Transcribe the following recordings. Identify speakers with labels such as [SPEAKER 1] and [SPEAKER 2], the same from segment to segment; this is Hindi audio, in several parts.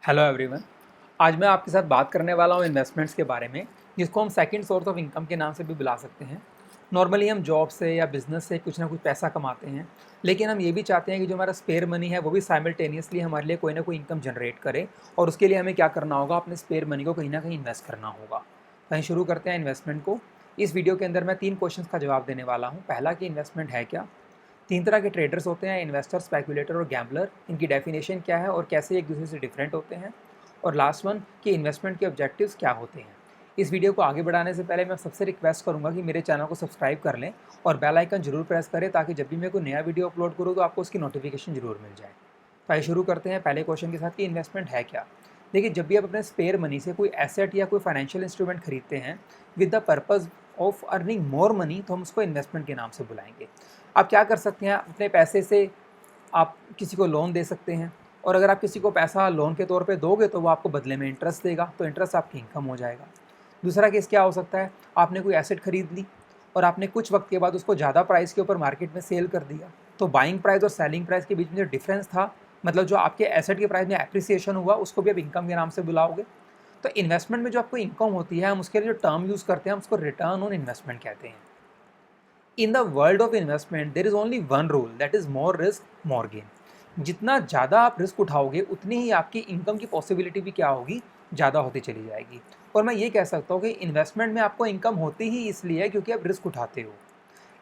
[SPEAKER 1] Hello everyone. आज मैं आपके साथ बात करने वाला हूँ इन्वेस्टमेंट्स के बारे में, जिसको हम सेकंड सोर्स ऑफ इनकम के नाम से भी बुला सकते हैं। नॉर्मली हम जॉब से या बिजनेस से कुछ ना कुछ पैसा कमाते हैं, लेकिन हम ये भी चाहते हैं कि जो हमारा स्पेयर मनी है वो भी साइमल्टेनियसली हमारे लिए कोई ना कोई इनकम जनरेट करे। और उसके लिए हमें क्या करना होगा, अपने स्पेयर मनी को कहीं ना कहीं इन्वेस्ट करना होगा। कहीं शुरू करते हैं इन्वेस्टमेंट को। इस वीडियो के अंदर मैं 3 क्वेश्चंस का जवाब देने वाला हूँ। पहला कि इन्वेस्टमेंट है क्या, 3 तरह के ट्रेडर्स होते हैं, इन्वेस्टर, स्पेकुलेटर और गैम्बलर। इनकी डेफिनेशन क्या है और कैसे एक दूसरे से डिफरेंट होते हैं। और लास्ट वन कि इन्वेस्टमेंट के ऑब्जेक्टिव्स क्या होते हैं। इस वीडियो को आगे बढ़ाने से पहले मैं सबसे रिक्वेस्ट करूंगा कि मेरे चैनल को सब्सक्राइब कर लें और बेल आइकन जरूर प्रेस करें, ताकि जब भी मैं कोई नया वीडियो अपलोड करूँ तो आपको उसकी नोटिफिकेशन जरूर मिल जाए। तो आइए शुरू करते हैं पहले क्वेश्चन के साथ कि इन्वेस्टमेंट है क्या। देखिए, जब भी आप अपने स्पेयर मनी से कोई एसेट या कोई फाइनेंशियल इंस्ट्रूमेंट खरीदते हैं with the purpose of earning more money, तो हम उसको इन्वेस्टमेंट के नाम से बुलाएंगे। आप क्या कर सकते हैं, अपने पैसे से आप किसी को लोन दे सकते हैं, और अगर आप किसी को पैसा लोन के तौर पे दोगे तो वो आपको बदले में इंटरेस्ट देगा, तो इंटरेस्ट आपकी इनकम हो जाएगा। दूसरा केस क्या हो सकता है, आपने कोई एसेट खरीद ली और आपने कुछ वक्त के बाद उसको ज़्यादा प्राइस के ऊपर मार्केट में सेल कर दिया, तो बाइंग प्राइस और सेलिंग प्राइस के बीच में जो डिफरेंस था, मतलब जो आपके एसेट के प्राइस में एप्रिसिएशन हुआ, उसको भी आप इनकम के नाम से बुलाओगे। तो इन्वेस्टमेंट में जो आपको इनकम होती है, हम उसके लिए जो टर्म यूज़ करते हैं हम उसको रिटर्न ऑन इन्वेस्टमेंट कहते हैं। In the world of investment there is only one rule, that is more risk more gain. जितना ज़्यादा आप रिस्क उठाओगे उतनी ही आपकी इनकम की पॉसिबिलिटी भी क्या होगी, ज़्यादा होती चली जाएगी। और मैं ये कह सकता हूँ कि इन्वेस्टमेंट में आपको इनकम होती ही इसलिए है क्योंकि आप रिस्क उठाते हो।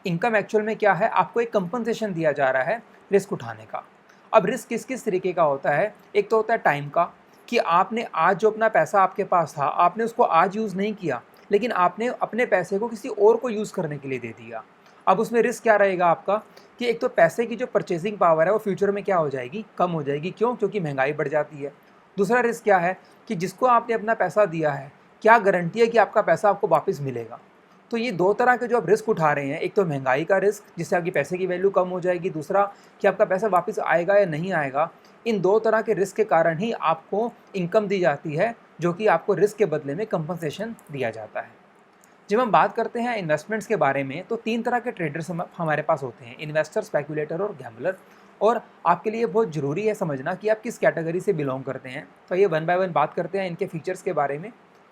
[SPEAKER 1] इनकम एक्चुअल में क्या है, आपको एक कंपनसेशन दिया जा रहा है रिस्क उठाने का। अब रिस्क किस किस तरीके का होता है, एक तो होता है टाइम का, कि आपने आज जो अपना पैसा आपके पास था आपने उसको आज यूज़ नहीं किया, लेकिन आपने अपने पैसे को किसी और को यूज़ करने के लिए दे दिया। अब उसमें रिस्क क्या रहेगा आपका, कि एक तो पैसे की जो परचेसिंग पावर है वो फ्यूचर में क्या हो जाएगी, कम हो जाएगी। क्यों? क्योंकि महंगाई बढ़ जाती है। दूसरा रिस्क क्या है, कि जिसको आपने अपना पैसा दिया है, क्या गारंटी है कि आपका पैसा आपको वापस मिलेगा। तो ये दो तरह के जो आप रिस्क उठा रहे हैं, एक तो महंगाई का रिस्क जिससे आपकी पैसे की वैल्यू कम हो जाएगी, दूसरा कि आपका पैसा वापस आएगा या नहीं आएगा। इन दो तरह के रिस्क के कारण ही आपको इनकम दी जाती है, जो कि आपको रिस्क के बदले में कंपनसेशन दिया जाता है। जब हम बात करते हैं इन्वेस्टमेंट्स के बारे में, तो 3 तरह के ट्रेडर्स हमारे पास होते हैं, इन्वेस्टर, स्पेकुलेटर और गैम्बलर। और आपके लिए बहुत ज़रूरी है समझना कि आप किस कैटेगरी से बिलोंग करते हैं। तो ये वन बाय वन बात करते हैं इनके फीचर्स के बारे में।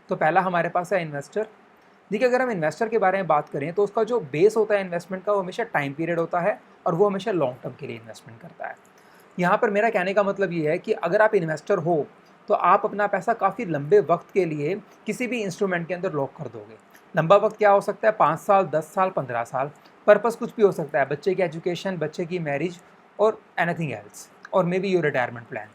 [SPEAKER 1] तो पहला हमारे पास है इन्वेस्टर। देखिए, अगर हम इन्वेस्टर के बारे में बात करें तो उसका जो बेस होता है इन्वेस्टमेंट का, वो हमेशा टाइम पीरियड होता है और वो हमेशा लॉन्ग टर्म के लिए इन्वेस्टमेंट करता है। यहाँ पर मेरा कहने का मतलब ये है कि अगर आप इन्वेस्टर हो तो आप अपना पैसा काफ़ी लंबे वक्त के लिए किसी भी इंस्ट्रूमेंट के अंदर लॉक कर दोगे। लंबा वक्त क्या हो सकता है, 5 साल, 10 साल, 15 साल। पर्पस कुछ भी हो सकता है, बच्चे की एजुकेशन, बच्चे की मैरिज और एनीथिंग एल्स, और may be your retirement plan.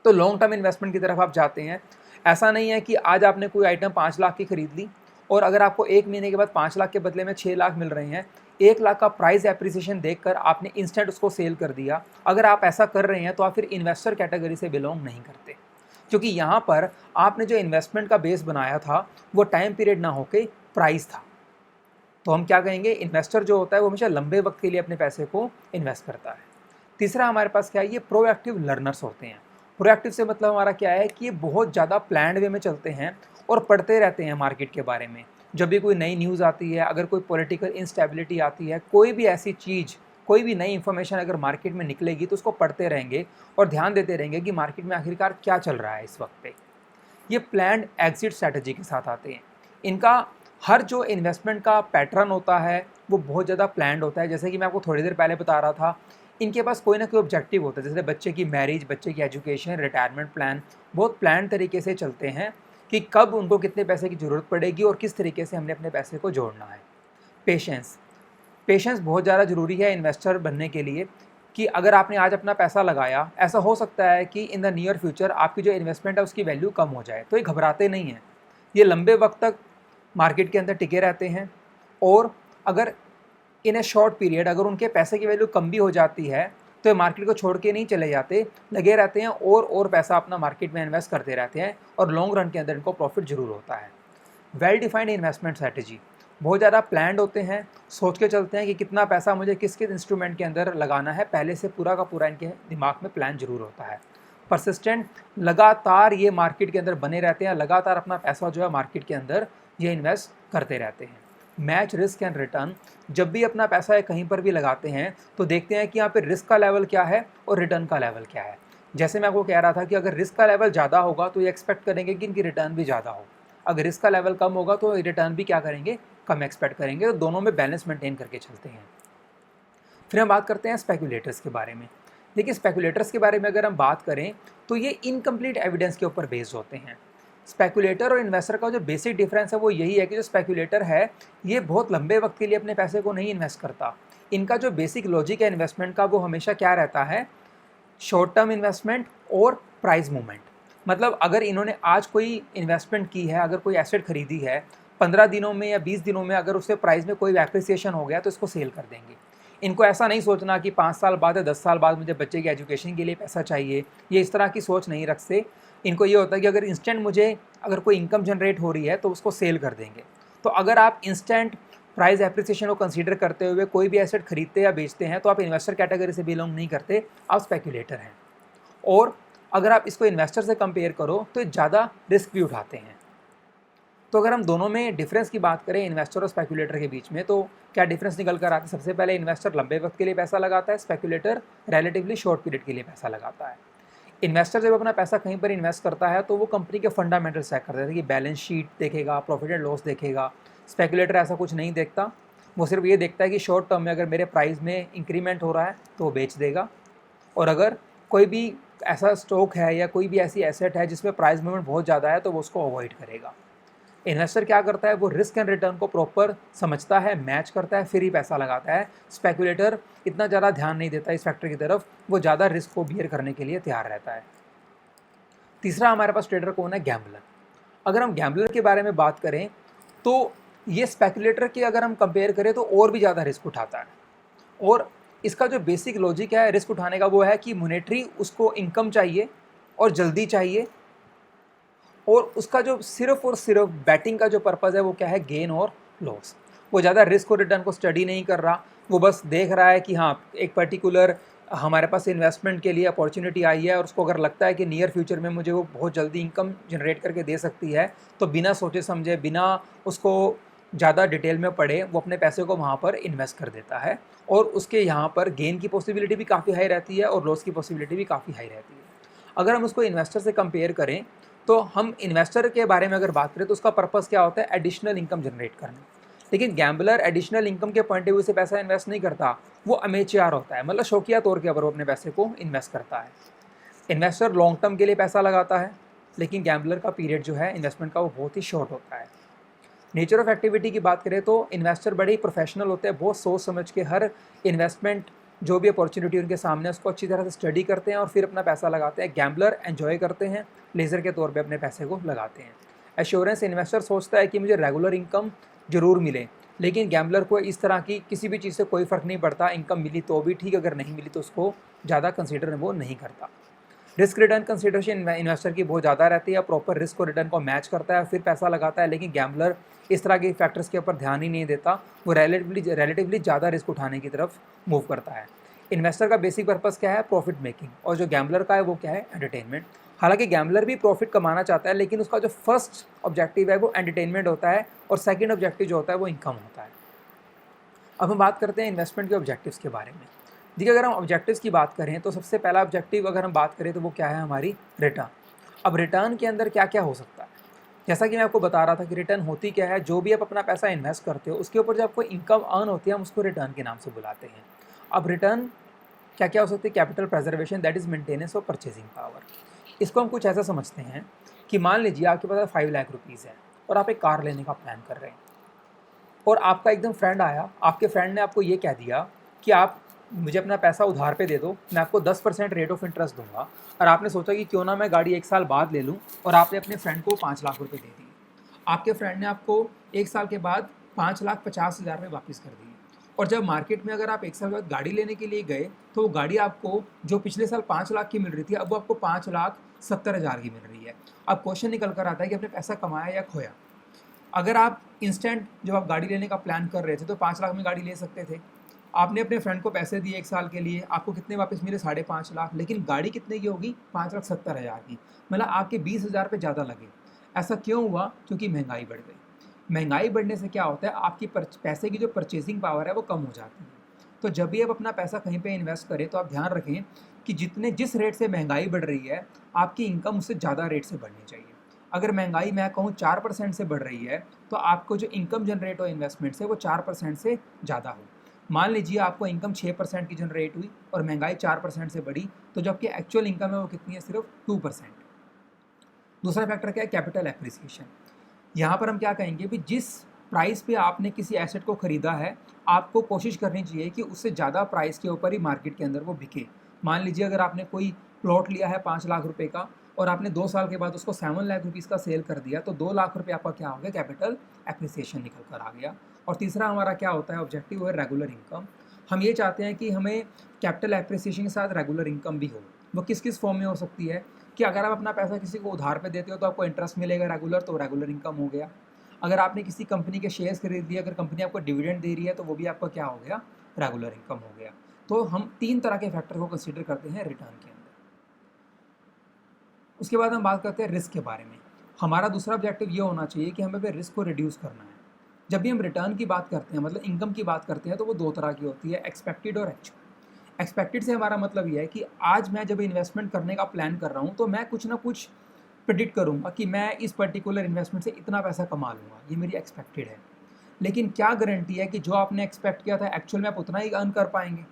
[SPEAKER 1] तो लॉन्ग टर्म इन्वेस्टमेंट की तरफ आप जाते हैं। ऐसा नहीं है कि आज आपने कोई आइटम 5 लाख की खरीद ली और अगर आपको 1 महीने के बाद 5 लाख के बदले में 6 लाख मिल रहे हैं, 1 लाख का प्राइस एप्रिसिएशन देखकर आपने इंस्टेंट उसको सेल कर दिया। अगर आप ऐसा कर रहे हैं तो आप फिर इन्वेस्टर कैटेगरी से बिलोंग नहीं करते, क्योंकि यहाँ पर आपने जो इन्वेस्टमेंट का बेस बनाया था वो टाइम पीरियड ना होके प्राइस था। तो हम क्या कहेंगे, इन्वेस्टर जो होता है वो हमेशा लंबे वक्त के लिए अपने पैसे को इन्वेस्ट करता है। तीसरा हमारे पास क्या है, ये प्रोएक्टिव लर्नर्स होते हैं। प्रोएक्टिव से मतलब हमारा क्या है कि ये बहुत ज़्यादा प्लान्ड वे में चलते हैं और पढ़ते रहते हैं मार्केट के बारे में। जब भी कोई नई न्यूज़ आती है, अगर कोई पॉलिटिकल इंस्टेबिलिटी आती है, कोई भी ऐसी चीज़, कोई भी नई इन्फॉर्मेशन अगर मार्केट में निकलेगी तो उसको पढ़ते रहेंगे और ध्यान देते रहेंगे कि मार्केट में आखिरकार क्या चल रहा है इस वक्त पे। ये प्लान्ड एग्जिट स्ट्रैटेजी के साथ आते हैं। इनका हर जो इन्वेस्टमेंट का पैटर्न होता है वो बहुत ज़्यादा प्लान्ड होता है। जैसे कि मैं आपको थोड़ी देर पहले बता रहा था, इनके पास कोई ना कोई ऑब्जेक्टिव होता है, जैसे बच्चे की मैरिज, बच्चे की एजुकेशन, रिटायरमेंट प्लान। बहुत प्लान तरीके से चलते हैं कि कब उनको कितने पैसे की ज़रूरत पड़ेगी और किस तरीके से हमने अपने पैसे को जोड़ना है। पेशेंस, पेशेंस बहुत ज़्यादा ज़रूरी है इन्वेस्टर बनने के लिए। कि अगर आपने आज अपना पैसा लगाया, ऐसा हो सकता है कि इन द नियर फ्यूचर आपकी जो इन्वेस्टमेंट है उसकी वैल्यू कम हो जाए, तो ये घबराते नहीं हैं। ये लंबे वक्त तक मार्केट के अंदर टिके रहते हैं। और अगर इन ए शॉर्ट पीरियड अगर उनके पैसे की वैल्यू कम भी हो जाती है तो ये मार्केट को छोड़ के नहीं चले जाते, लगे रहते हैं और पैसा अपना मार्केट में इन्वेस्ट करते रहते हैं, और लॉन्ग रन के अंदर इनको प्रॉफिट जरूर होता है। वेल डिफाइंड इन्वेस्टमेंट स्ट्रैटेजी, बहुत ज़्यादा प्लान्ड होते हैं, सोच के चलते हैं कि कितना पैसा मुझे किस किस इंस्ट्रूमेंट के अंदर लगाना है, पहले से पूरा का पूरा इनके दिमाग में प्लान जरूर होता है। परसिस्टेंट, लगातार ये मार्केट के अंदर बने रहते हैं, लगातार अपना पैसा जो है मार्केट के अंदर ये इन्वेस्ट करते रहते हैं। मैच रिस्क एंड रिटर्न, जब भी अपना पैसा कहीं पर भी लगाते हैं तो देखते हैं कि यहाँ पे रिस्क का लेवल क्या है और रिटर्न का लेवल क्या है। जैसे मैं आपको कह रहा था कि अगर रिस्क का लेवल ज़्यादा होगा तो ये एक्सपेक्ट करेंगे कि इनकी रिटर्न भी ज़्यादा हो, अगर रिस्क का लेवल कम होगा तो रिटर्न भी क्या करेंगे, कम एक्सपेक्ट करेंगे। तो दोनों में बैलेंस मेंटेन करके चलते हैं। फिर हम बात करते हैं स्पेकुलेटर्स के बारे में। देखिए स्पेकुलेटर्स के बारे में अगर हम बात करें तो ये इनकम्प्लीट एविडेंस के ऊपर बेस्ड होते हैं। स्पेकुलेटर और इन्वेस्टर का जो बेसिक डिफरेंस है वो यही है कि जो स्पेकुलेटर है ये बहुत लंबे वक्त के लिए अपने पैसे को नहीं इन्वेस्ट करता। इनका जो बेसिक लॉजिक है इन्वेस्टमेंट का वो हमेशा क्या रहता है, शॉर्ट टर्म इन्वेस्टमेंट और प्राइस मूवमेंट। मतलब अगर इन्होंने आज कोई इन्वेस्टमेंट की है, अगर कोई एसेट खरीदी है, 15 दिनों में या 20 दिनों में अगर उससे प्राइस में कोई एप्रिसिएशन हो गया तो इसको सेल कर देंगे। इनको ऐसा नहीं सोचना कि 5 साल बाद या 10 साल बाद मुझे बच्चे की एजुकेशन के लिए पैसा चाहिए, ये इस तरह की सोच नहीं रखते। इनको ये होता है कि अगर इंस्टेंट मुझे अगर कोई इनकम जनरेट हो रही है तो उसको सेल कर देंगे। तो अगर आप इंस्टेंट प्राइस एप्रिसिएशन को कंसीडर करते हुए कोई भी एसेट खरीदते या बेचते हैं तो आप इन्वेस्टर कैटेगरी से बिलोंग नहीं करते, आप स्पेकुलेटर हैं। और अगर आप इसको इन्वेस्टर से कंपेयर करो तो ज़्यादा रिस्क भी उठाते हैं। तो अगर हम दोनों में डिफरेंस की बात करें इन्वेस्टर और स्पेकुलेटर के बीच में, तो क्या डिफरेंस निकल कर आता है। सबसे पहले इन्वेस्टर लंबे वक्त के लिए पैसा लगाता है, स्पेकुलेटर रिलेटिवली शॉर्ट पीरियड के लिए पैसा लगाता है। इन्वेस्टर जब अपना पैसा कहीं पर इन्वेस्ट करता है तो वो कंपनी के फंडामेंटल्स चेक करता है कि बैलेंस शीट देखेगा, प्रॉफिट एंड लॉस देखेगा। स्पेकुलेटर ऐसा कुछ नहीं देखता, वो सिर्फ ये देखता है कि शॉर्ट टर्म में अगर मेरे प्राइस में इंक्रीमेंट हो रहा है तो वो बेच देगा, और अगर कोई भी ऐसा स्टॉक है या कोई भी ऐसी एसेट है जिसमें प्राइस मूवमेंट बहुत ज़्यादा है तो वो उसको अवॉइड करेगा। इन्वेस्टर क्या करता है, वो रिस्क एंड रिटर्न को प्रॉपर समझता है, मैच करता है, फिर ही पैसा लगाता है। स्पेकुलेटर इतना ज़्यादा ध्यान नहीं देता इस फैक्टर की तरफ, वो ज़्यादा रिस्क को बियर करने के लिए तैयार रहता है। तीसरा हमारे पास ट्रेडर कौन है, गैम्बलर। अगर हम गैम्बलर के बारे में बात करें तो ये स्पेकुलेटर की अगर हम कंपेयर करें तो और भी ज़्यादा रिस्क उठाता है। और इसका जो बेसिक लॉजिक है रिस्क उठाने का वो है कि मॉनेटरी उसको इनकम चाहिए और जल्दी चाहिए, और उसका जो सिर्फ और सिर्फ बैटिंग का जो पर्पज़ है वो क्या है, गेन और लॉस। वो ज़्यादा रिस्क और रिटर्न को स्टडी नहीं कर रहा, वो बस देख रहा है कि हाँ एक पर्टिकुलर हमारे पास इन्वेस्टमेंट के लिए अपॉर्चुनिटी आई है और उसको अगर लगता है कि नियर फ्यूचर में मुझे वो बहुत जल्दी इनकम जनरेट करके दे सकती है, तो बिना सोचे समझे, बिना उसको ज़्यादा डिटेल में पढ़े, वो अपने पैसे को वहाँ पर इन्वेस्ट कर देता है। और उसके यहाँ पर गेन की पॉसिबिलिटी भी काफ़ी हाई रहती है और लॉस की पॉसिबिलिटी भी काफ़ी हाई रहती है। अगर हम उसको इन्वेस्टर से कंपेयर करें तो हम इन्वेस्टर के बारे में अगर बात करें तो उसका पर्पस क्या होता है, एडिशनल इनकम जनरेट करना। लेकिन गैम्बलर एडिशनल इनकम के पॉइंट ऑफ व्यू से पैसा इन्वेस्ट नहीं करता, वो अमेच्योर होता है, मतलब शौकिया तौर के ऊपर वो अपने पैसे को इन्वेस्ट करता है। इन्वेस्टर लॉन्ग टर्म के लिए पैसा लगाता है, लेकिन गैम्बलर का पीरियड जो है इन्वेस्टमेंट का वो बहुत ही शॉर्ट होता है। नेचर ऑफ एक्टिविटी की बात करें तो इन्वेस्टर बड़े ही प्रोफेशनल होते हैं, बहुत सोच समझ के हर इन्वेस्टमेंट जो भी अपॉर्चुनिटी उनके सामने उसको अच्छी तरह से स्टडी करते हैं और फिर अपना पैसा लगाते हैं। गैम्बलर एंजॉय करते हैं, लेज़र के तौर पे अपने पैसे को लगाते हैं। एश्योरेंस इन्वेस्टर सोचता है कि मुझे रेगुलर इनकम ज़रूर मिले, लेकिन गैम्बलर को इस तरह की किसी भी चीज़ से कोई फ़र्क नहीं पड़ता, इनकम मिली तो भी ठीक, अगर नहीं मिली तो उसको ज़्यादा कंसिडर वो नहीं करता। रिस्क रिटर्न कंसिडरेशन इन्वेस्टर की बहुत ज़्यादा रहती है, प्रॉपर रिस्क और रिटर्न को मैच करता है फिर पैसा लगाता है, लेकिन गैम्बलर इस तरह के फैक्टर्स के ऊपर ध्यान ही नहीं देता, वो रिलेटिवली ज़्यादा रिस्क उठाने की तरफ मूव करता है। इन्वेस्टर का बेसिक पर्पस क्या है, प्रॉफिट मेकिंग, और जो गैम्बलर का है वो क्या है, एंटरटेनमेंट। हालांकि गैम्बलर भी प्रॉफिट कमाना चाहता है, लेकिन उसका जो फर्स्ट ऑब्जेक्टिव है वो एंटरटेनमेंट होता है और सेकंड ऑब्जेक्टिव जो होता है वो इनकम होता है। अब हम बात करते हैं इन्वेस्टमेंट के ऑब्जेक्टिव्स के बारे में। देखिए अगर हम ऑब्जेक्टिव्स की बात करें तो सबसे पहला ऑब्जेक्टिव अगर हम बात करें तो वो क्या है, हमारी रिटर्न। अब रिटर्न के अंदर क्या क्या हो सकता है, जैसा कि मैं आपको बता रहा था कि रिटर्न होती क्या है, जो भी आप अपना पैसा इन्वेस्ट करते हो उसके ऊपर जब आपको इनकम अर्न होती है हम उसको रिटर्न के नाम से बुलाते हैं। अब रिटर्न क्या क्या हो सकती है, capital preservation, that is maintenance of purchasing power. इसको हम कुछ ऐसा समझते हैं कि मान लीजिए आपके पास 5 लाख रुपीज़ है और आप एक कार लेने का प्लान कर रहे हैं, और आपका एकदम फ्रेंड आया, आपके फ्रेंड ने आपको ये कह दिया कि आप मुझे अपना पैसा उधार पे दे दो, मैं आपको 10% रेट ऑफ इंटरेस्ट दूंगा। और आपने सोचा कि क्यों ना मैं गाड़ी 1 साल बाद ले लूँ, और आपने अपने फ्रेंड को 5 लाख रुपए दे दिए। आपके फ्रेंड ने आपको 1 साल के बाद 5,50,000 में वापस कर दिए। और जब मार्केट में अगर आप 1 साल बाद गाड़ी लेने के लिए गए तो वो गाड़ी आपको जो पिछले साल 5 लाख की मिल रही थी अब वो आपको 5,70,000 की मिल रही है। अब क्वेश्चन निकल कर आता है कि आपने पैसा कमाया या खोया। अगर आप इंस्टेंट जब आप गाड़ी लेने का प्लान कर रहे थे तो 5 लाख में गाड़ी ले सकते थे, आपने अपने फ्रेंड को पैसे दिए 1 साल के लिए, आपको कितने वापस मिले, 5.5 लाख, लेकिन गाड़ी कितने की होगी, 5,70,000 की, मतलब आपके 20,000 पे ज़्यादा लगे। ऐसा क्यों हुआ, क्योंकि महंगाई बढ़ गई। महंगाई बढ़ने से क्या होता है, आपकी पैसे की जो परचेजिंग पावर है वो कम हो जाती है। तो जब भी आप अपना पैसा कहीं पे इन्वेस्ट करें तो आप ध्यान रखें कि जिस रेट से महंगाई बढ़ रही है, आपकी इनकम उससे ज़्यादा रेट से बढ़नी चाहिए। अगर महंगाई मैं कहूँ 4% से बढ़ रही है, तो आपको जो इनकम जनरेट हो इन्वेस्टमेंट से वो 4% से ज़्यादा हो। मान लीजिए आपको इनकम 6% की जनरेट हुई और महंगाई 4% से बढ़ी, तो जो आपकी एक्चुअल इनकम है वो कितनी है? सिर्फ 2%। दूसरा फैक्टर क्या है? Capital appreciation. यहाँ पर हम क्या कहेंगे भी जिस प्राइस पे आपने किसी एसेट को खरीदा है, आपको कोशिश करनी चाहिए कि उससे ज़्यादा प्राइस के ऊपर ही मार्केट के अंदर वो बिके। मान लीजिए अगर आपने कोई प्लॉट लिया है 5 लाख रुपए का और आपने 2 साल के बाद उसको 7 लाख रुपीज़ का सेल कर दिया, तो 2 लाख रुपये आपका क्या हो गया? कैपिटल एप्रिसिएशन निकल कर आ गया। और तीसरा हमारा क्या होता है? ऑब्जेक्टिव है रेगुलर इनकम। हम ये चाहते हैं कि हमें कैपिटल एप्रिसिएशन के साथ रेगुलर इनकम भी हो। वो किस किस फॉर्म में हो सकती है कि अगर आप अपना पैसा किसी को उधार पे देते हो तो आपको इंटरेस्ट मिलेगा रेगुलर, तो रेगुलर इनकम हो गया। अगर आपने किसी कंपनी के शेयर्स खरीद दिए, अगर कंपनी आपको डिविडेंड दे रही है, तो वो भी आपका क्या हो गया? रेगुलर इनकम हो गया। तो हम 3 तरह के फैक्टर को कंसीडर करते हैं रिटर्न के अंदर। उसके बाद हम बात करते हैं रिस्क के बारे में। हमारा दूसरा ऑब्जेक्टिव ये होना चाहिए कि हमें रिस्क को रिड्यूस करना है। जब भी हम रिटर्न की बात करते हैं, मतलब इनकम की बात करते हैं, तो वो 2 तरह की होती है, एक्सपेक्टेड और एक्चुअल। एक्सपेक्टेड से हमारा मतलब ये है कि आज मैं जब इन्वेस्टमेंट करने का प्लान कर रहा हूँ, तो मैं कुछ ना कुछ प्रिडिक्ट करूँगा कि मैं इस पर्टिकुलर इन्वेस्टमेंट से इतना पैसा कमा लूँगा, ये मेरी एक्सपेक्टेड है। लेकिन क्या गारंटी है कि जो आपने एक्सपेक्ट किया था एक्चुअल में आप उतना ही अर्न कर पाएंगे?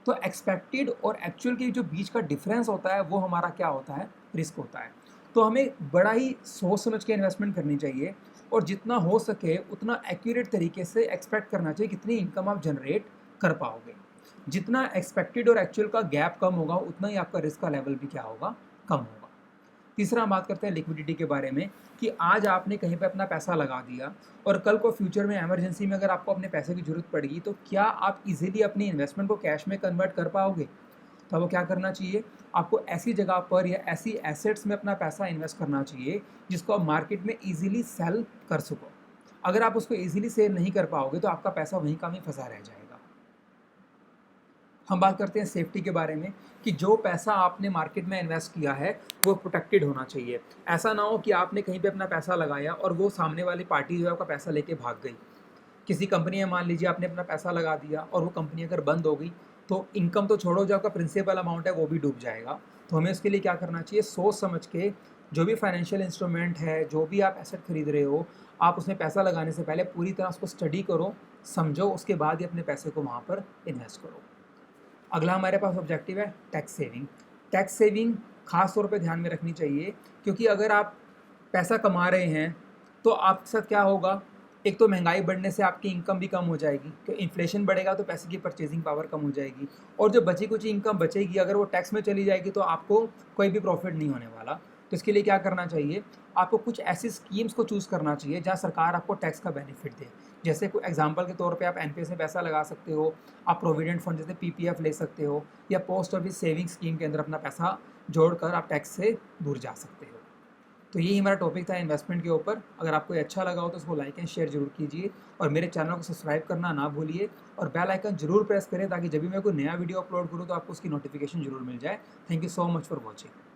[SPEAKER 1] तो एक्सपेक्टेड और एक्चुअल के जो बीच का डिफरेंस होता है, वो हमारा क्या होता है? रिस्क होता है। तो हमें बड़ा ही सोच समझ के इन्वेस्टमेंट करनी चाहिए और जितना हो सके उतना एक्यूरेट तरीके से एक्सपेक्ट करना चाहिए कितनी इनकम आप जनरेट कर पाओगे। जितना एक्सपेक्टेड और एक्चुअल का गैप कम होगा, उतना ही आपका रिस्क का लेवल भी क्या होगा? कम होगा। तीसरा हम बात करते हैं लिक्विडिटी के बारे में कि आज आपने कहीं पे अपना पैसा लगा दिया और कल को फ्यूचर में इमरजेंसी में अगर आपको अपने पैसे की ज़रूरत पड़ेगी, तो क्या आप इजीली अपनी इन्वेस्टमेंट को कैश में कन्वर्ट कर पाओगे? तो आपको क्या करना चाहिए? आपको ऐसी जगह पर या ऐसी एसेट्स में अपना पैसा इन्वेस्ट करना चाहिए जिसको आप मार्केट में ईजिली सेल कर सको। अगर आप उसको ईजिली सेल नहीं कर पाओगे, तो आपका पैसा वहीं का वहीं फंसा रह जाएगा। हम बात करते हैं सेफ्टी के बारे में कि जो पैसा आपने मार्केट में इन्वेस्ट किया है वो प्रोटेक्टेड होना चाहिए। ऐसा ना हो कि आपने कहीं पे अपना पैसा लगाया और वो सामने वाली पार्टी जो है आपका पैसा लेके भाग गई। किसी कंपनी में मान लीजिए आपने अपना पैसा लगा दिया और वो कंपनी अगर बंद हो गई, तो इनकम तो छोड़ो, जो आपका प्रिंसिपल अमाउंट है वो भी डूब जाएगा। तो हमें उसके लिए क्या करना चाहिए? सोच समझ के जो भी फाइनेंशियल इंस्ट्रूमेंट है, जो भी आप एसेट खरीद रहे हो, आप उसमें पैसा लगाने से पहले पूरी तरह उसको स्टडी करो, समझो, उसके बाद ही अपने पैसे को वहाँ पर इन्वेस्ट करो। अगला हमारे पास ऑब्जेक्टिव है टैक्स सेविंग। टैक्स सेविंग खास तौर पे ध्यान में रखनी चाहिए, क्योंकि अगर आप पैसा कमा रहे हैं तो आपके साथ क्या होगा? एक तो महंगाई बढ़ने से आपकी इनकम भी कम हो जाएगी, कि इन्फ्लेशन बढ़ेगा तो पैसे की परचेजिंग पावर कम हो जाएगी, और जो बची कुछ इनकम बचेगी अगर वो टैक्स में चली जाएगी तो आपको कोई भी प्रॉफिट नहीं होने वाला। तो इसके लिए क्या करना चाहिए? आपको कुछ ऐसी स्कीम्स को चूज़ करना चाहिए जहाँ सरकार आपको टैक्स का बेनिफिट दे। जैसे कोई एग्जांपल के तौर पे आप एनपीएस में पैसा लगा सकते हो, आप प्रोविडेंट फंड जैसे पीपीएफ ले सकते हो, या पोस्ट ऑफिस सेविंग स्कीम के अंदर अपना पैसा जोड़कर आप टैक्स से दूर जा सकते हो। तो यही हमारा टॉपिक था इन्वेस्टमेंट के ऊपर। अगर आपको ये अच्छा लगा हो तो उसको लाइक एंड शेयर जरूर कीजिए और मेरे चैनल को सब्सक्राइब करना ना भूलिए और बेल आइकन जरूर प्रेस करें ताकि जब भी मैं कोई नया वीडियो अपलोड करूँ तो आपको उसकी नोटिफिकेशन जरूर मिल जाए। Thank you so much for watching.